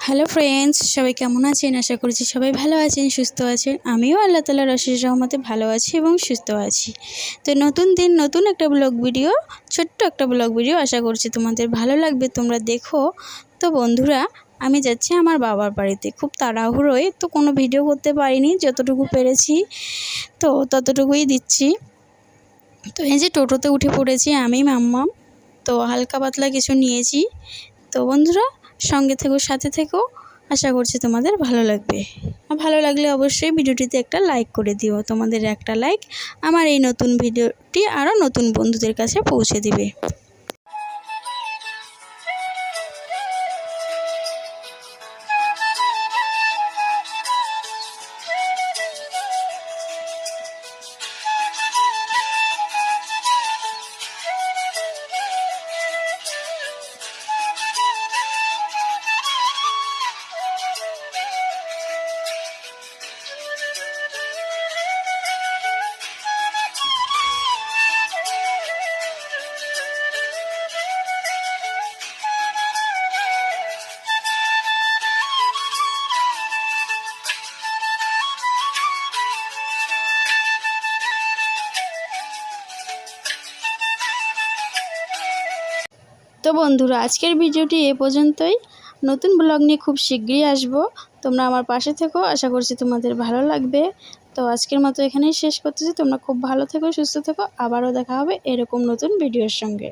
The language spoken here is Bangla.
হ্যালো ফ্রেন্ডস, সবাই কেমন আছেন? আশা করছি সবাই ভালো আছেন, সুস্থ আছেন। আমিও আল্লাহ তাআলার অশেষ রহমতে ভালো আছি এবং সুস্থ আছি। তো নতুন দিন, নতুন একটা ব্লগ ভিডিও, ছোট্ট একটা ব্লগ ভিডিও আশা করছি তোমাদের ভালো লাগবে, তোমরা দেখো। তো বন্ধুরা, আমি যাচ্ছি আমার বাবার বাড়িতে, খুব তাড়াহুড়োয়, তো কোনো ভিডিও করতে পারিনি, যতটুকু পেরেছি তো ততটুকুই দিচ্ছি। তো এই যে টোটোতে উঠে পড়েছি আমি, মাম্মাম। তো হালকা পাতলা কিছু নিয়েছি। তো বন্ধুরা, সঙ্গে থেকো, সাথে থেকো, আশা করছি তোমাদের ভালো লাগবে। ভালো লাগলে অবশ্যই ভিডিওটিতে একটা লাইক করে দিও। তোমাদের একটা লাইক আমার এই নতুন ভিডিওটি আরও নতুন বন্ধুদের কাছে পৌঁছে দিবে। তো বন্ধুরা, আজকের ভিডিওটি এ পর্যন্তই। নতুন ব্লগ নিয়ে খুব শীঘ্রই আসবো। তোমরা আমার পাশে থেকো, আশা করছি তোমাদের ভালো লাগবে। তো আজকের মতো এখানেই শেষ করতেছি। তোমরা খুব ভালো থেকো, সুস্থ থেকো। আবারও দেখা হবে এরকম নতুন ভিডিওর সঙ্গে।